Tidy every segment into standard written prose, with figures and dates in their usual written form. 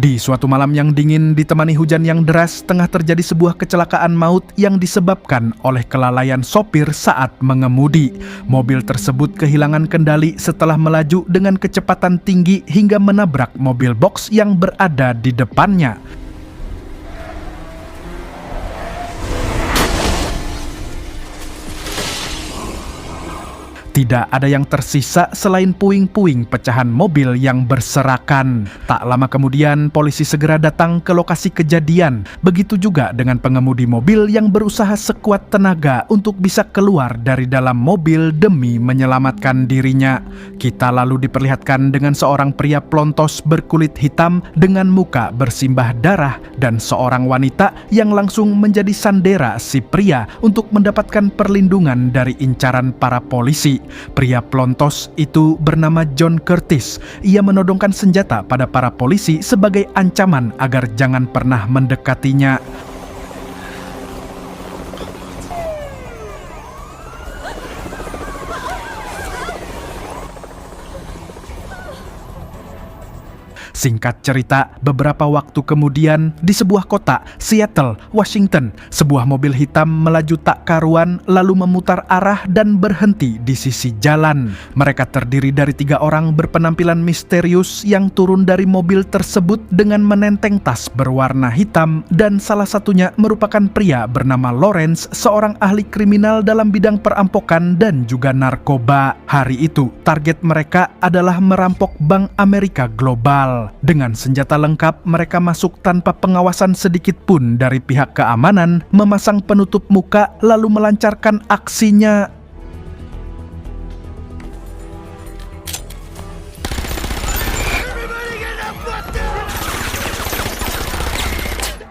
Di suatu malam yang dingin ditemani hujan yang deras, tengah terjadi sebuah kecelakaan maut yang disebabkan oleh kelalaian sopir saat mengemudi. Mobil tersebut kehilangan kendali setelah melaju dengan kecepatan tinggi hingga menabrak mobil box yang berada di depannya. Tidak ada yang tersisa selain puing-puing pecahan mobil yang berserakan. Tak lama kemudian, polisi segera datang ke lokasi kejadian. Begitu juga dengan pengemudi mobil yang berusaha sekuat tenaga untuk bisa keluar dari dalam mobil demi menyelamatkan dirinya. Kita lalu diperlihatkan dengan seorang pria plontos berkulit hitam dengan muka bersimbah darah dan seorang wanita yang langsung menjadi sandera si pria untuk mendapatkan perlindungan dari incaran para polisi. Pria plontos itu bernama John Curtis. Ia menodongkan senjata pada para polisi sebagai ancaman agar jangan pernah mendekatinya. Singkat cerita, beberapa waktu kemudian di sebuah kota, Seattle, Washington, sebuah mobil hitam melaju tak karuan lalu memutar arah dan berhenti di sisi jalan. Mereka terdiri dari 3 orang berpenampilan misterius yang turun dari mobil tersebut dengan menenteng tas berwarna hitam, dan salah satunya merupakan pria bernama Lawrence, seorang ahli kriminal dalam bidang perampokan dan juga narkoba. Hari itu, target mereka adalah merampok Bank Amerika Global. Dengan senjata lengkap, mereka masuk tanpa pengawasan sedikit pun dari pihak keamanan, memasang penutup muka, lalu melancarkan aksinya.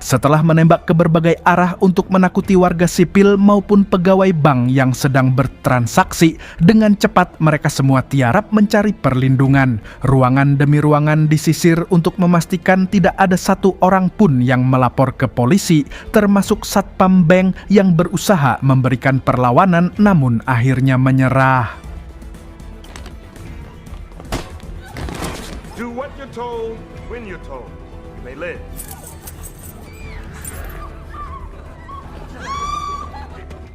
Setelah menembak ke berbagai arah untuk menakuti warga sipil maupun pegawai bank yang sedang bertransaksi, dengan cepat mereka semua tiarap mencari perlindungan. Ruangan demi ruangan disisir untuk memastikan tidak ada satu orang pun yang melapor ke polisi, termasuk satpam bank yang berusaha memberikan perlawanan namun akhirnya menyerah. Do what you're told when you're told. You may live.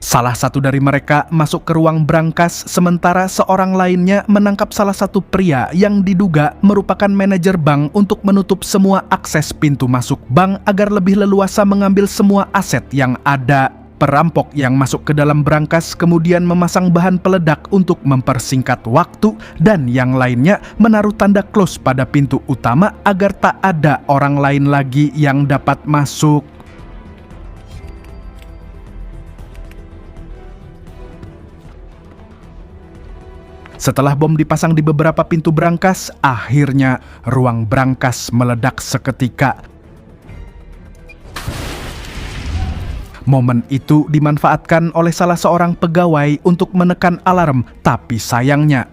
Salah satu dari mereka masuk ke ruang brankas, sementara seorang lainnya menangkap salah satu pria yang diduga merupakan manajer bank untuk menutup semua akses pintu masuk bank agar lebih leluasa mengambil semua aset yang ada. Perampok yang masuk ke dalam brankas kemudian memasang bahan peledak untuk mempersingkat waktu, dan yang lainnya menaruh tanda close pada pintu utama agar tak ada orang lain lagi yang dapat masuk. Setelah bom dipasang di beberapa pintu brankas, akhirnya ruang brankas meledak seketika. Momen itu dimanfaatkan oleh salah seorang pegawai untuk menekan alarm, tapi sayangnya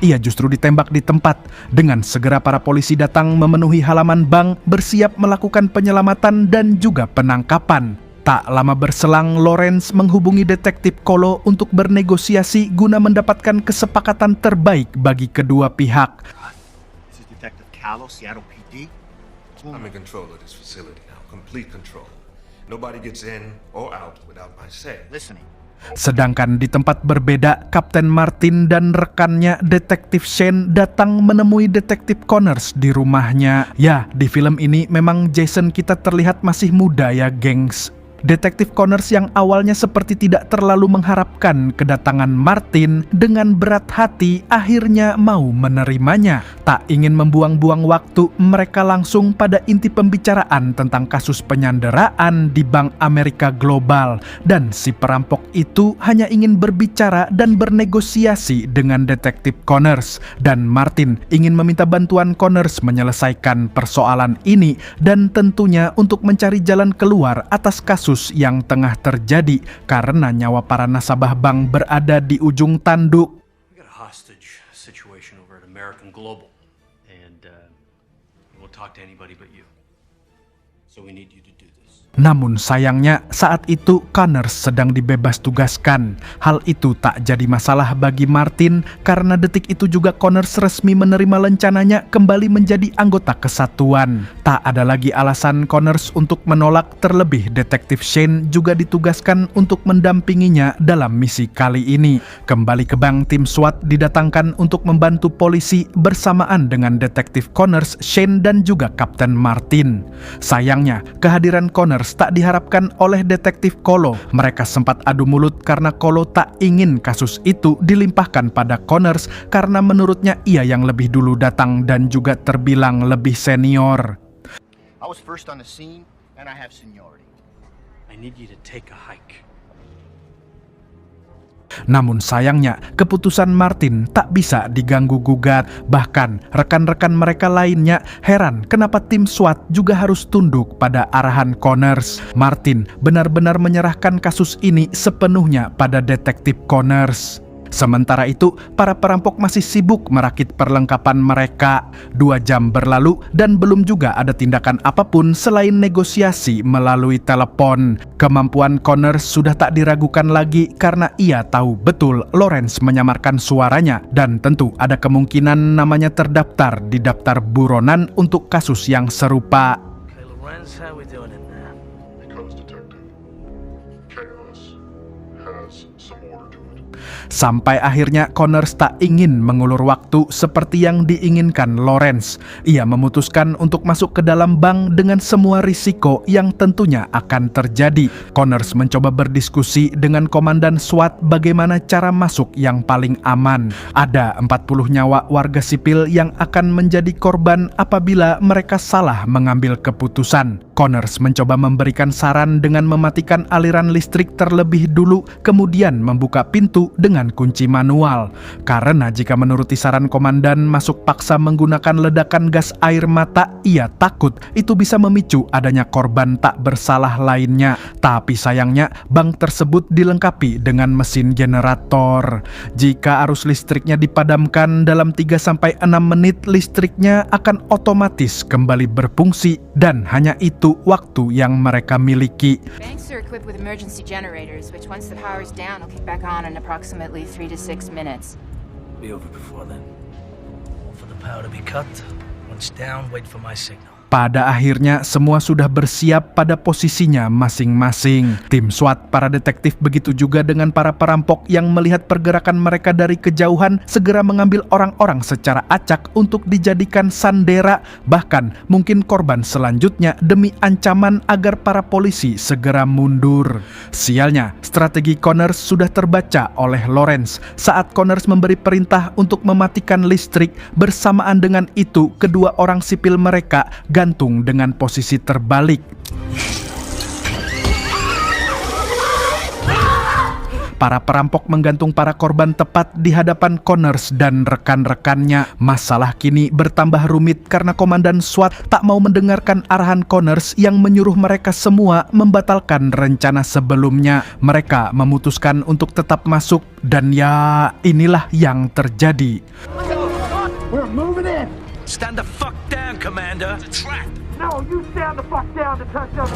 ia justru ditembak di tempat. Dengan segera para polisi datang memenuhi halaman bank, bersiap melakukan penyelamatan dan juga penangkapan. Tak lama berselang, Lawrence menghubungi detektif Kolo untuk bernegosiasi guna mendapatkan kesepakatan terbaik bagi kedua pihak. This is Detective Callow, Seattle PD. I'm in control of this facility now. Complete control. Nobody gets in or out without my say. Listening. Sedangkan di tempat berbeda, Kapten Martin dan rekannya Detektif Shane datang menemui Detektif Connors di rumahnya. Ya, di film ini memang Jason kita terlihat masih muda ya, gengs. Detektif Connors yang awalnya seperti tidak terlalu mengharapkan kedatangan Martin, dengan berat hati akhirnya mau menerimanya. Tak ingin membuang-buang waktu, mereka langsung pada inti pembicaraan tentang kasus penyanderaan di Bank Amerika Global. Dan si perampok itu hanya ingin berbicara dan bernegosiasi dengan Detektif Connors. Dan Martin ingin meminta bantuan Connors menyelesaikan persoalan ini, dan tentunya untuk mencari jalan keluar atas kasus yang tengah terjadi karena nyawa para nasabah bank berada di ujung tanduk. We got a hostage situation over at American Global, and we'll talk to anybody but you. So we need you to do this. Namun sayangnya saat itu Connors sedang dibebas tugaskan. Hal itu tak jadi masalah bagi Martin karena detik itu juga Connors resmi menerima rencananya kembali menjadi anggota kesatuan. Tak ada lagi alasan Connors untuk menolak, terlebih detektif Shane juga ditugaskan untuk mendampinginya dalam misi kali ini. Kembali ke bank, tim SWAT didatangkan untuk membantu polisi bersamaan dengan detektif Connors, Shane dan juga Kapten Martin. Sayangnya kehadiran Connors tak diharapkan oleh detektif Kolo. Mereka sempat adu mulut karena Kolo tak ingin kasus itu dilimpahkan pada Connors karena menurutnya ia yang lebih dulu datang dan juga terbilang lebih senior. I was first on the scene, and I have seniority. I need you to take a hike. Namun sayangnya keputusan Martin tak bisa diganggu-gugat. Bahkan rekan-rekan mereka lainnya heran kenapa tim SWAT juga harus tunduk pada arahan Connors. Martin benar-benar menyerahkan kasus ini sepenuhnya pada detektif Connors. Sementara itu, para perampok masih sibuk merakit perlengkapan mereka. 2 jam berlalu dan belum juga ada tindakan apapun selain negosiasi melalui telepon. Kemampuan Connors sudah tak diragukan lagi karena ia tahu betul Lawrence menyamarkan suaranya dan tentu ada kemungkinan namanya terdaftar di daftar buronan untuk kasus yang serupa. Okay, Lorenz, how we doing it now? Because, Detective, chaos has some order to it. Sampai akhirnya Connors tak ingin mengulur waktu seperti yang diinginkan Lawrence. Ia memutuskan untuk masuk ke dalam bank dengan semua risiko yang tentunya akan terjadi. Connors mencoba berdiskusi dengan komandan SWAT bagaimana cara masuk yang paling aman. Ada 40 nyawa warga sipil yang akan menjadi korban apabila mereka salah mengambil keputusan. Connors mencoba memberikan saran dengan mematikan aliran listrik terlebih dulu, kemudian membuka pintu dengan kunci manual. Karena jika menuruti saran komandan masuk paksa menggunakan ledakan gas air mata, ia takut itu bisa memicu adanya korban tak bersalah lainnya. Tapi sayangnya bank tersebut dilengkapi dengan mesin generator. Jika arus listriknya dipadamkan dalam 3-6 menit, listriknya akan otomatis kembali berfungsi dan hanya itu waktu yang mereka miliki. Banks are equipped with emergency generators, which once the power is down will kick back on in approximately 3 to 6 minutes. Be over before then. Wait for the power to be cut. Once down, wait for my signal. Pada akhirnya semua sudah bersiap pada posisinya masing-masing. Tim SWAT, para detektif, begitu juga dengan para perampok yang melihat pergerakan mereka dari kejauhan segera mengambil orang-orang secara acak untuk dijadikan sandera, bahkan mungkin korban selanjutnya demi ancaman agar para polisi segera mundur. Sialnya, strategi Connors sudah terbaca oleh Lawrence. Saat Connors memberi perintah untuk mematikan listrik, bersamaan dengan itu kedua orang sipil mereka gantung dengan posisi terbalik. Para perampok menggantung para korban tepat di hadapan Connors dan rekan-rekannya. Masalah kini bertambah rumit karena komandan SWAT tak mau mendengarkan arahan Connors yang menyuruh mereka semua membatalkan rencana sebelumnya. Mereka memutuskan untuk tetap masuk dan ya inilah yang terjadi. We're moving in. Stand the fuck down, Commander. It's a trap. No, you stand the fuck down, Detective.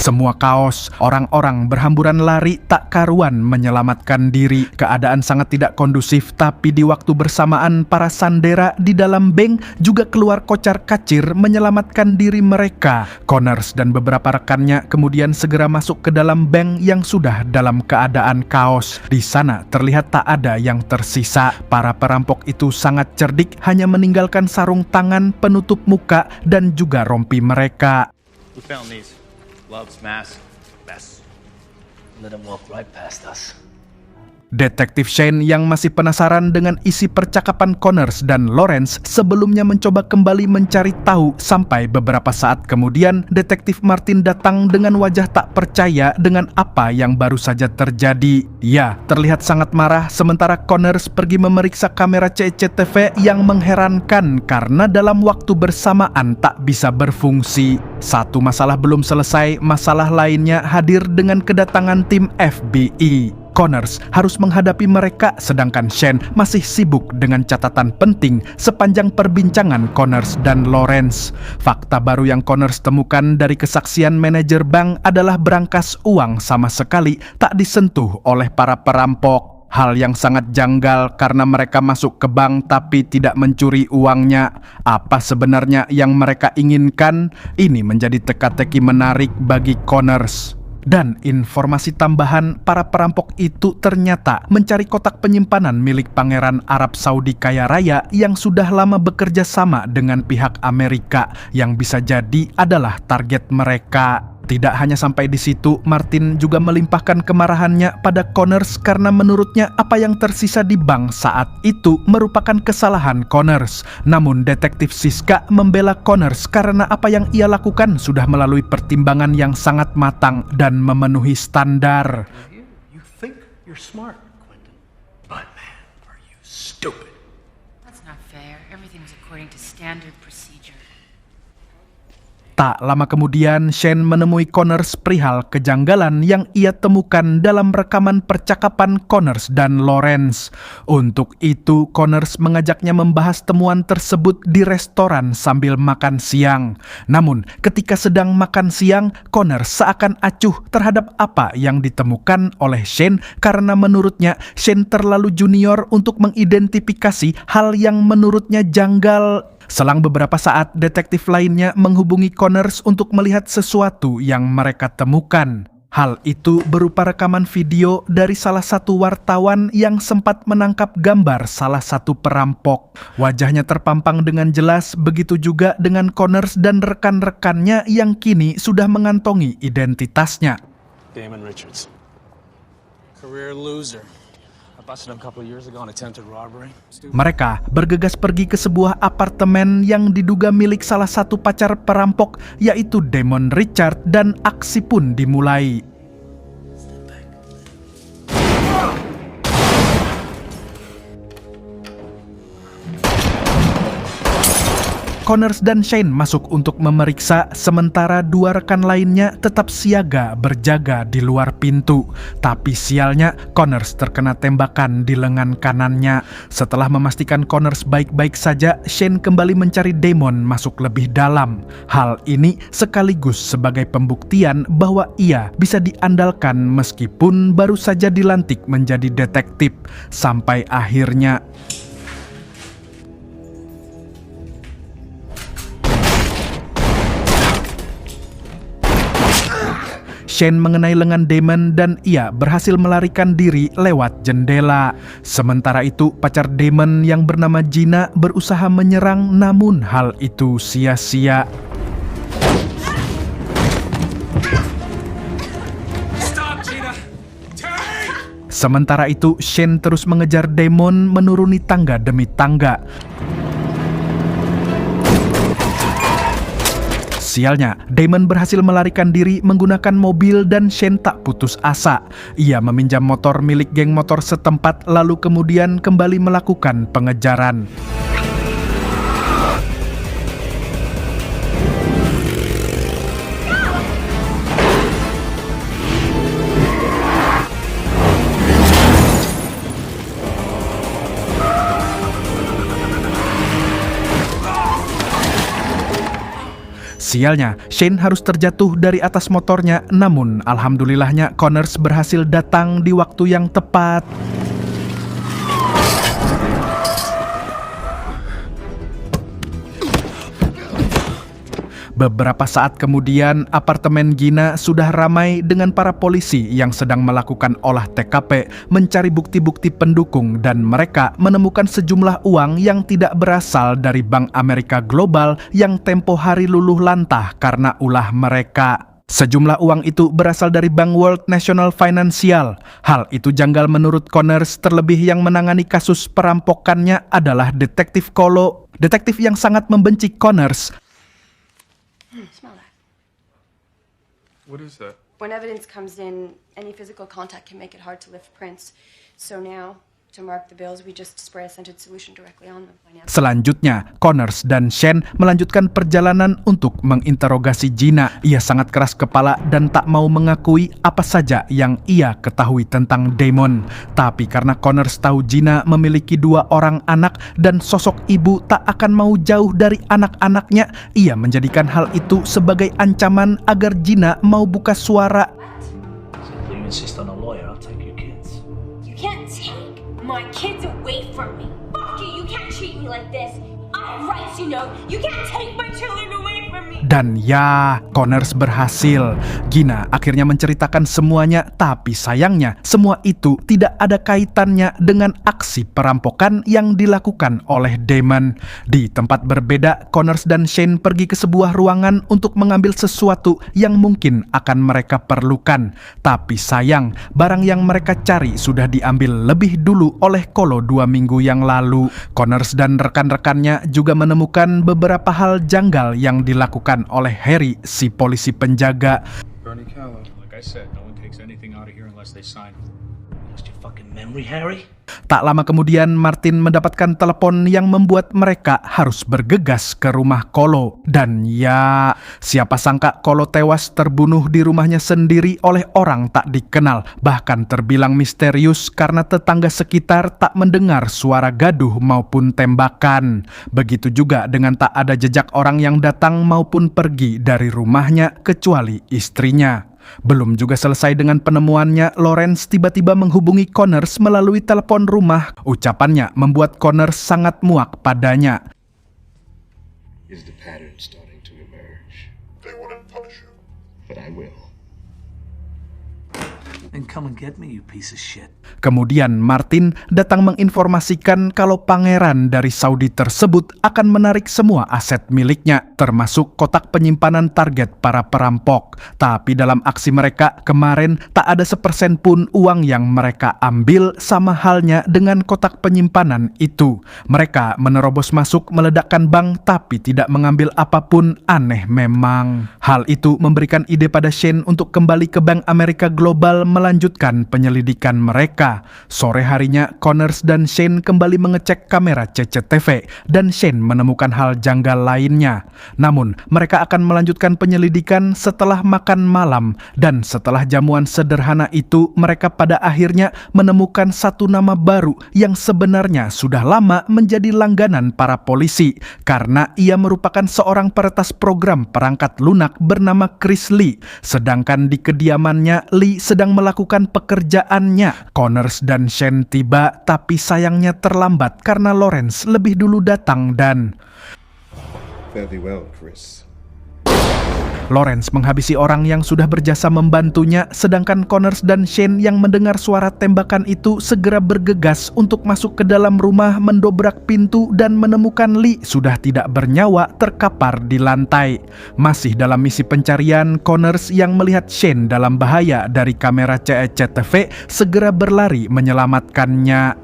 Semua kaos, orang-orang berhamburan lari tak karuan menyelamatkan diri. Keadaan sangat tidak kondusif, tapi di waktu bersamaan para sandera di dalam bank juga keluar kocar-kacir menyelamatkan diri mereka. Connors dan beberapa rekannya kemudian segera masuk ke dalam bank yang sudah dalam keadaan kaos. Di sana terlihat tak ada yang tersisa. Para perampok itu sangat cerdik, hanya meninggalkan sarung tangan, penutup muka, dan juga rompi mereka. Who found these? Gloves, mask, vests. Let him walk right past us. Detektif Shane yang masih penasaran dengan isi percakapan Connors dan Lawrence sebelumnya mencoba kembali mencari tahu sampai beberapa saat kemudian Detektif Martin datang dengan wajah tak percaya dengan apa yang baru saja terjadi. Ia terlihat sangat marah sementara Connors pergi memeriksa kamera CCTV yang mengherankan karena dalam waktu bersamaan tak bisa berfungsi. Satu masalah belum selesai, masalah lainnya hadir dengan kedatangan tim FBI. Connors harus menghadapi mereka sedangkan Shane masih sibuk dengan catatan penting sepanjang perbincangan Connors dan Lawrence. Fakta baru yang Connors temukan dari kesaksian manajer bank adalah berangkas uang sama sekali tak disentuh oleh para perampok. Hal yang sangat janggal karena mereka masuk ke bank tapi tidak mencuri uangnya. Apa sebenarnya yang mereka inginkan? Ini menjadi teka-teki menarik bagi Connors. Dan informasi tambahan, para perampok itu ternyata mencari kotak penyimpanan milik Pangeran Arab Saudi kaya raya yang sudah lama bekerja sama dengan pihak Amerika yang bisa jadi adalah target mereka. Tidak hanya sampai di situ, Martin juga melimpahkan kemarahannya pada Connors karena menurutnya apa yang tersisa di bank saat itu merupakan kesalahan Connors. Namun Detektif Siska membela Connors karena apa yang ia lakukan sudah melalui pertimbangan yang sangat matang dan memenuhi standar. You think you're smart, Quentin. But man, are you stupid. That's not fair. Everything was according to standard procedure. Tak lama kemudian, Shane menemui Connors perihal kejanggalan yang ia temukan dalam rekaman percakapan Connors dan Lawrence. Untuk itu, Connors mengajaknya membahas temuan tersebut di restoran sambil makan siang. Namun, ketika sedang makan siang, Connors seakan acuh terhadap apa yang ditemukan oleh Shane karena menurutnya Shane terlalu junior untuk mengidentifikasi hal yang menurutnya janggal. Selang beberapa saat, detektif lainnya menghubungi Connors untuk melihat sesuatu yang mereka temukan. Hal itu berupa rekaman video dari salah satu wartawan yang sempat menangkap gambar salah satu perampok. Wajahnya terpampang dengan jelas, begitu juga dengan Connors dan rekan-rekannya yang kini sudah mengantongi identitasnya. Damon Richards. Career loser. I busted him a couple of years ago on attempted robbery. Mereka bergegas pergi ke sebuah apartemen yang diduga milik salah satu pacar perampok, yaitu Damon Richard, dan aksi pun dimulai. Connors dan Shane masuk untuk memeriksa, sementara dua rekan lainnya tetap siaga berjaga di luar pintu. Tapi sialnya, Connors terkena tembakan di lengan kanannya. Setelah memastikan Connors baik-baik saja, Shane kembali mencari Damon masuk lebih dalam. Hal ini sekaligus sebagai pembuktian bahwa ia bisa diandalkan meskipun baru saja dilantik menjadi detektif. Sampai akhirnya Shane mengenai lengan Damon dan ia berhasil melarikan diri lewat jendela. Sementara itu, pacar Damon yang bernama Gina berusaha menyerang, namun hal itu sia-sia. Sementara itu, Shane terus mengejar Damon menuruni tangga demi tangga. Sialnya, Damon berhasil melarikan diri menggunakan mobil dan Shane tak putus asa. Ia meminjam motor milik geng motor setempat lalu kemudian kembali melakukan pengejaran. Sialnya, Shane harus terjatuh dari atas motornya, namun alhamdulillahnya Connors berhasil datang di waktu yang tepat. Beberapa saat kemudian, apartemen Gina sudah ramai dengan para polisi yang sedang melakukan olah TKP, mencari bukti-bukti pendukung, dan mereka menemukan sejumlah uang yang tidak berasal dari Bank Amerika Global yang tempo hari luluh lantah karena ulah mereka. Sejumlah uang itu berasal dari Bank World National Financial. Hal itu janggal menurut Connors, terlebih yang menangani kasus perampokannya adalah Detektif Kolo, detektif yang sangat membenci Connors. Smell that. What is that? When evidence comes in, any physical contact can make it hard to lift prints. So now, to mark the bills, we just spray a scented solution directly on them. Selanjutnya, Connors dan Shane melanjutkan perjalanan untuk menginterogasi Gina. Ia sangat keras kepala dan tak mau mengakui apa saja yang ia ketahui tentang Damon. Tapi karena Connors tahu Gina memiliki 2 orang anak dan sosok ibu tak akan mau jauh dari anak-anaknya, ia menjadikan hal itu sebagai ancaman agar Gina mau buka suara. So if you insist on a lawyer, I'll take your kids. You can't take my kids away from me. Fuck you, you can't treat me like this. I have rights, you know. You can't take my children away from me. Dan ya, Connors berhasil. Gina akhirnya menceritakan semuanya, tapi sayangnya semua itu tidak ada kaitannya dengan aksi perampokan yang dilakukan oleh Damon. Di tempat berbeda, Connors dan Shane pergi ke sebuah ruangan untuk mengambil sesuatu yang mungkin akan mereka perlukan. Tapi sayang, barang yang mereka cari sudah diambil lebih dulu oleh Kolo 2 minggu yang lalu. Connors dan rekan-rekannya juga menemukan beberapa hal janggal yang dilakukan oleh Harry, si polisi penjaga. Bernie Callow. Like I said, no one takes anything out of here unless they sign it. Lost your fucking memory, Harry? Tak lama kemudian, Martin mendapatkan telepon yang membuat mereka harus bergegas ke rumah Kolo. Dan ya, siapa sangka Kolo tewas terbunuh di rumahnya sendiri oleh orang tak dikenal. Bahkan terbilang misterius karena tetangga sekitar tak mendengar suara gaduh maupun tembakan. Begitu juga dengan tak ada jejak orang yang datang maupun pergi dari rumahnya kecuali istrinya. Belum juga selesai dengan penemuannya, Lawrence tiba-tiba menghubungi Connors melalui telepon rumah. Ucapannya membuat Connors sangat muak padanya. Is the pattern starting to emerge? They wouldn't punish you. But I will. Then come and get me, you piece of shit. Kemudian Martin datang menginformasikan kalau pangeran dari Saudi tersebut akan menarik semua aset miliknya, termasuk kotak penyimpanan target para perampok. Tapi dalam aksi mereka kemarin tak ada 1% pun uang yang mereka ambil, sama halnya dengan kotak penyimpanan itu. Mereka menerobos masuk, meledakkan bank, tapi tidak mengambil apapun. Aneh memang. Hal itu memberikan ide pada Shane untuk kembali ke Bank Amerika Global melanjutkan penyelidikan mereka. Sore harinya, Connors dan Shane kembali mengecek kamera CCTV dan Shane menemukan hal janggal lainnya. Namun, mereka akan melanjutkan penyelidikan setelah makan malam, dan setelah jamuan sederhana itu, mereka pada akhirnya menemukan satu nama baru yang sebenarnya sudah lama menjadi langganan para polisi karena ia merupakan seorang peretas program perangkat lunak bernama Chris Lee. Sedangkan di kediamannya, Lee sedang melakukan pekerjaannya. Connors dan Shane tiba, tapi sayangnya terlambat karena Lawrence lebih dulu datang dan Fare thee well, Chris. Lawrence menghabisi orang yang sudah berjasa membantunya, sedangkan Connors dan Shane yang mendengar suara tembakan itu segera bergegas untuk masuk ke dalam rumah, mendobrak pintu dan menemukan Lee sudah tidak bernyawa terkapar di lantai. Masih dalam misi pencarian, Connors yang melihat Shane dalam bahaya dari kamera CCTV segera berlari menyelamatkannya.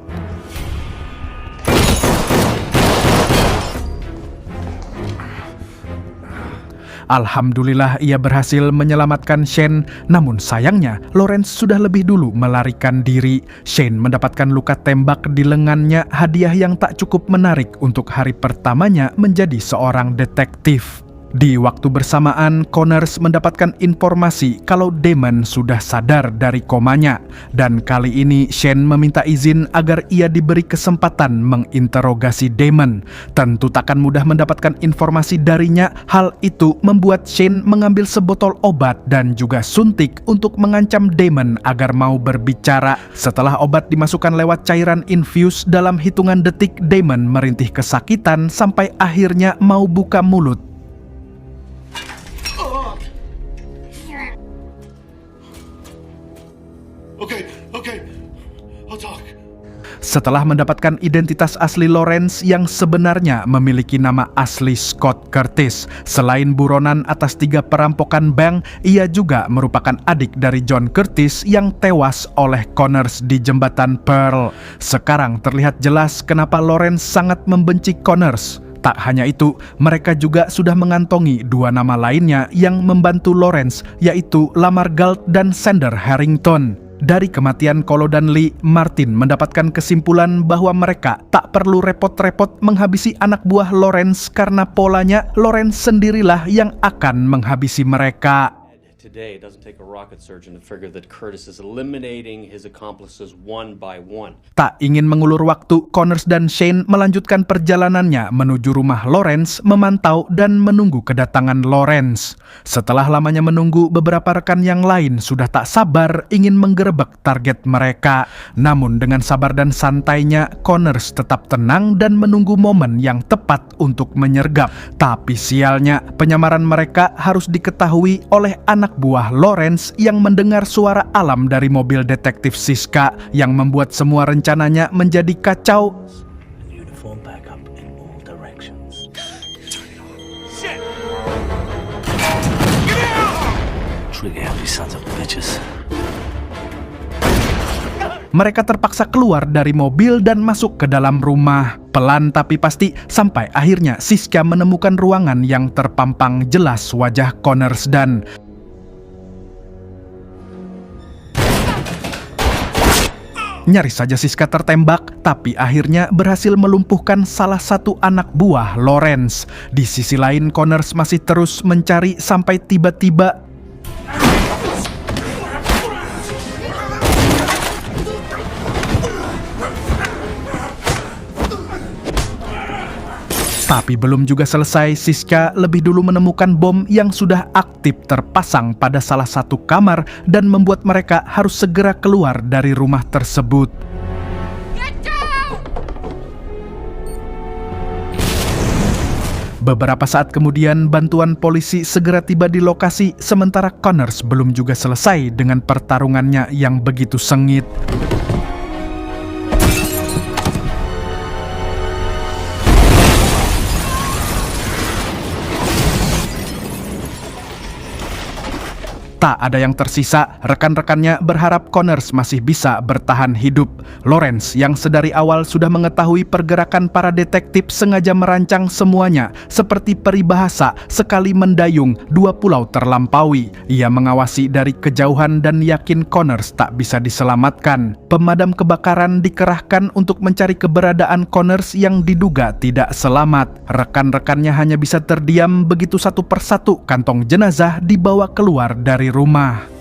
Alhamdulillah ia berhasil menyelamatkan Shane, namun sayangnya Lawrence sudah lebih dulu melarikan diri. Shane mendapatkan luka tembak di lengannya, hadiah yang tak cukup menarik untuk hari pertamanya menjadi seorang detektif. Di waktu bersamaan, Connors mendapatkan informasi kalau Damon sudah sadar dari komanya. Dan kali ini Shane meminta izin agar ia diberi kesempatan menginterogasi Damon. Tentu takkan mudah mendapatkan informasi darinya. Hal itu membuat Shane mengambil sebotol obat dan juga suntik untuk mengancam Damon agar mau berbicara. Setelah obat dimasukkan lewat cairan infus, dalam hitungan detik Damon merintih kesakitan sampai akhirnya mau buka mulut. Okay, I'll talk. setelah mendapatkan identitas asli Lawrence yang sebenarnya memiliki nama asli Scott Curtis. Selain buronan atas 3 perampokan bank, ia juga merupakan adik dari John Curtis yang tewas oleh Connors di jembatan Pearl. Sekarang terlihat jelas kenapa Lawrence sangat membenci Connors. Tak hanya itu, mereka juga sudah mengantongi 2 nama lainnya yang membantu Lawrence, yaitu Lamar Galt dan Sander Harrington. Dari kematian Colo dan Lee, Martin mendapatkan kesimpulan bahwa mereka tak perlu repot-repot menghabisi anak buah Lawrence karena polanya Lawrence sendirilah yang akan menghabisi mereka. Today, it doesn't take a rocket surgeon to figure that Curtis is eliminating his accomplices one by one. Tak ingin mengulur waktu, Connors dan Shane melanjutkan perjalanannya menuju rumah Lawrence, memantau dan menunggu kedatangan Lawrence. Setelah lamanya menunggu, beberapa rekan yang lain sudah tak sabar ingin menggerebek target mereka. Namun dengan sabar dan santainya, Connors tetap tenang dan menunggu momen yang tepat untuk menyergap. Tapi sialnya, penyamaran mereka harus diketahui oleh anak buah Lawrence yang mendengar suara alarm dari mobil detektif Siska yang membuat semua rencananya menjadi kacau. Uniform backup in all directions. Trigger out, you sons of bitches. Mereka terpaksa keluar dari mobil dan masuk ke dalam rumah. Pelan tapi pasti, sampai akhirnya Siska menemukan ruangan yang terpampang jelas wajah Connors dan nyaris saja Siska tertembak, tapi akhirnya berhasil melumpuhkan salah satu anak buah Lawrence. Di sisi lain, Connors masih terus mencari sampai tiba-tiba tapi belum juga selesai, Siska lebih dulu menemukan bom yang sudah aktif terpasang pada salah satu kamar dan membuat mereka harus segera keluar dari rumah tersebut. Beberapa saat kemudian, bantuan polisi segera tiba di lokasi, sementara Connors belum juga selesai dengan pertarungannya yang begitu sengit. Tak ada yang tersisa, rekan-rekannya berharap Connors masih bisa bertahan hidup. Lawrence yang sedari awal sudah mengetahui pergerakan para detektif sengaja merancang semuanya, seperti peribahasa, sekali mendayung, 2 pulau terlampaui. Ia mengawasi dari kejauhan dan yakin Connors tak bisa diselamatkan. Pemadam kebakaran dikerahkan untuk mencari keberadaan Connors yang diduga tidak selamat. Rekan-rekannya hanya bisa terdiam begitu satu persatu kantong jenazah dibawa keluar dari rumah.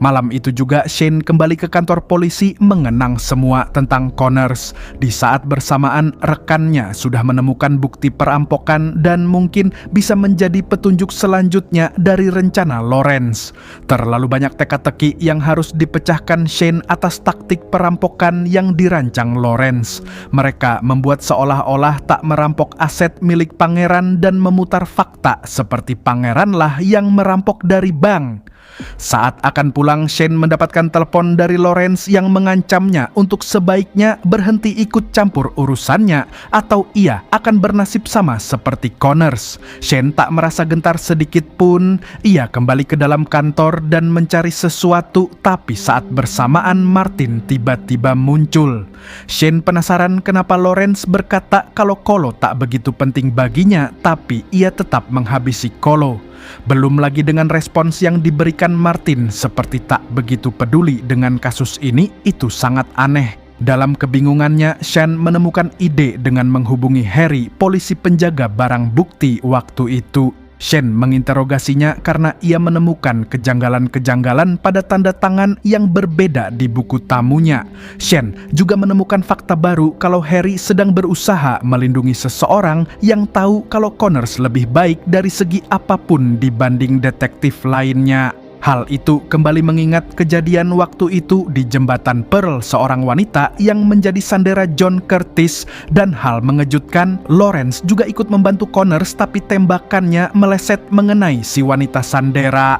Malam itu juga Shane kembali ke kantor polisi mengenang semua tentang Connors. Di saat bersamaan rekannya sudah menemukan bukti perampokan dan mungkin bisa menjadi petunjuk selanjutnya dari rencana Lawrence. Terlalu banyak teka-teki yang harus dipecahkan Shane atas taktik perampokan yang dirancang Lawrence. Mereka membuat seolah-olah tak merampok aset milik pangeran dan memutar fakta seperti pangeranlah yang merampok dari bank. Saat akan pulang, Shane mendapatkan telepon dari Lawrence yang mengancamnya untuk sebaiknya berhenti ikut campur urusannya atau ia akan bernasib sama seperti Connors. Shane tak merasa gentar sedikit pun. Ia kembali ke dalam kantor dan mencari sesuatu, tapi saat bersamaan Martin tiba-tiba muncul. Shane penasaran kenapa Lawrence berkata kalau Colo tak begitu penting baginya, tapi ia tetap menghabisi Colo. Belum lagi dengan respons yang diberikan Martin seperti tak begitu peduli dengan kasus ini, itu sangat aneh. Dalam kebingungannya, Shane menemukan ide dengan menghubungi Harry, polisi penjaga barang bukti waktu itu. Shane menginterogasinya karena ia menemukan kejanggalan-kejanggalan pada tanda tangan yang berbeda di buku tamunya. Shane juga menemukan fakta baru kalau Harry sedang berusaha melindungi seseorang yang tahu kalau Connors lebih baik dari segi apapun dibanding detektif lainnya. Hal itu kembali mengingat kejadian waktu itu di Jembatan Pearl, seorang wanita yang menjadi sandera John Curtis, dan hal mengejutkan, Lawrence juga ikut membantu Connors tapi tembakannya meleset mengenai si wanita sandera.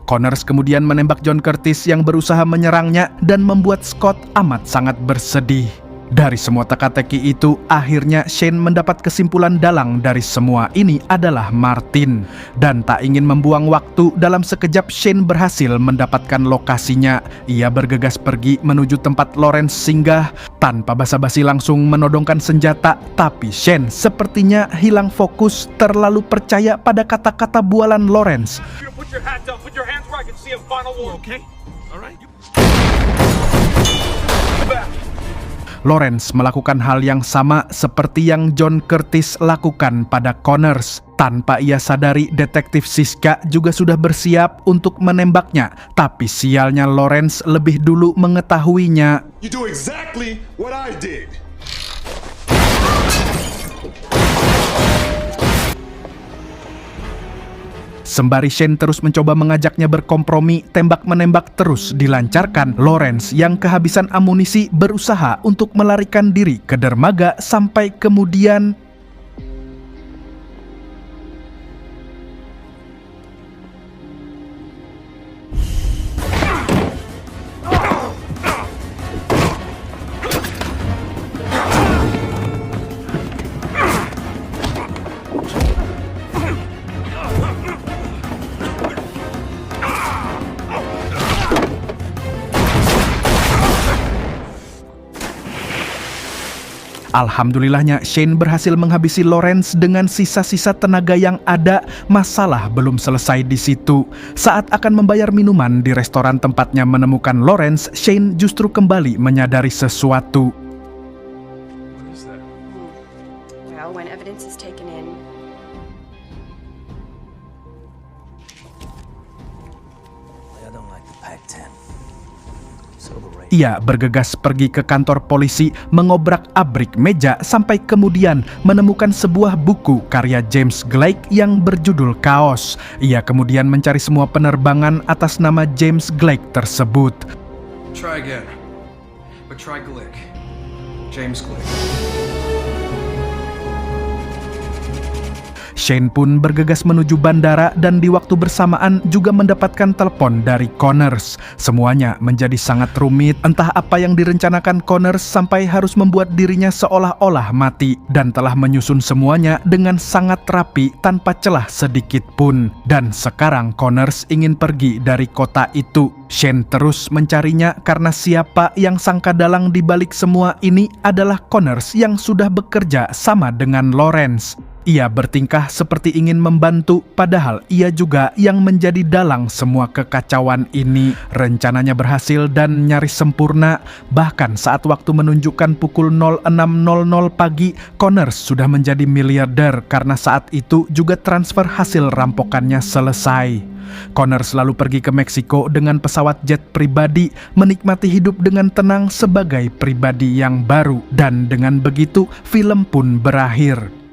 Connors kemudian menembak John Curtis yang berusaha menyerangnya dan membuat Scott amat sangat bersedih. Dari semua teka-teki itu, akhirnya Shane mendapat kesimpulan dalang dari semua ini adalah Martin. Dan tak ingin membuang waktu, dalam sekejap Shane berhasil mendapatkan lokasinya. Ia bergegas pergi menuju tempat Lawrence singgah. Tanpa basa-basi langsung menodongkan senjata, tapi Shane sepertinya hilang fokus, terlalu percaya pada kata-kata bualan Lawrence. Put your hat down. Put your hands where I can see them. Final war, okay? All right. Back. Lawrence melakukan hal yang sama seperti yang John Curtis lakukan pada Connors. Tanpa ia sadari, detektif Siska juga sudah bersiap untuk menembaknya. Tapi sialnya Lawrence lebih dulu mengetahuinya. You do exactly what I did. Sembari Shane terus mencoba mengajaknya berkompromi, tembak-menembak terus dilancarkan. Lawrence yang kehabisan amunisi berusaha untuk melarikan diri ke dermaga sampai kemudian alhamdulillahnya Shane berhasil menghabisi Lawrence dengan sisa-sisa tenaga yang ada. Masalah belum selesai di situ. Saat akan membayar minuman di restoran tempatnya menemukan Lawrence, Shane justru kembali menyadari sesuatu. Well, when evidence is taken in, I don't like the Pac-10. Ia bergegas pergi ke kantor polisi, mengobrak-abrik meja sampai kemudian menemukan sebuah buku karya James Gleick yang berjudul Chaos. Ia kemudian mencari semua penerbangan atas nama James Gleick tersebut. Try again. But try Gleick. James Gleick. Shane pun bergegas menuju bandara dan di waktu bersamaan juga mendapatkan telepon dari Connors. Semuanya menjadi sangat rumit. Entah apa yang direncanakan Connors sampai harus membuat dirinya seolah-olah mati dan telah menyusun semuanya dengan sangat rapi tanpa celah sedikit pun. Dan sekarang Connors ingin pergi dari kota itu. Shane terus mencarinya karena siapa yang sangka dalang di balik semua ini adalah Connors yang sudah bekerja sama dengan Lawrence. Ia bertingkah seperti ingin membantu, padahal ia juga yang menjadi dalang semua kekacauan ini. Rencananya berhasil dan nyaris sempurna. Bahkan saat waktu menunjukkan pukul 06.00 pagi, Connors sudah menjadi miliarder karena saat itu juga transfer hasil rampokannya selesai. Connors lalu pergi ke Meksiko dengan pesawat jet pribadi, menikmati hidup dengan tenang sebagai pribadi yang baru. Dan dengan begitu, film pun berakhir.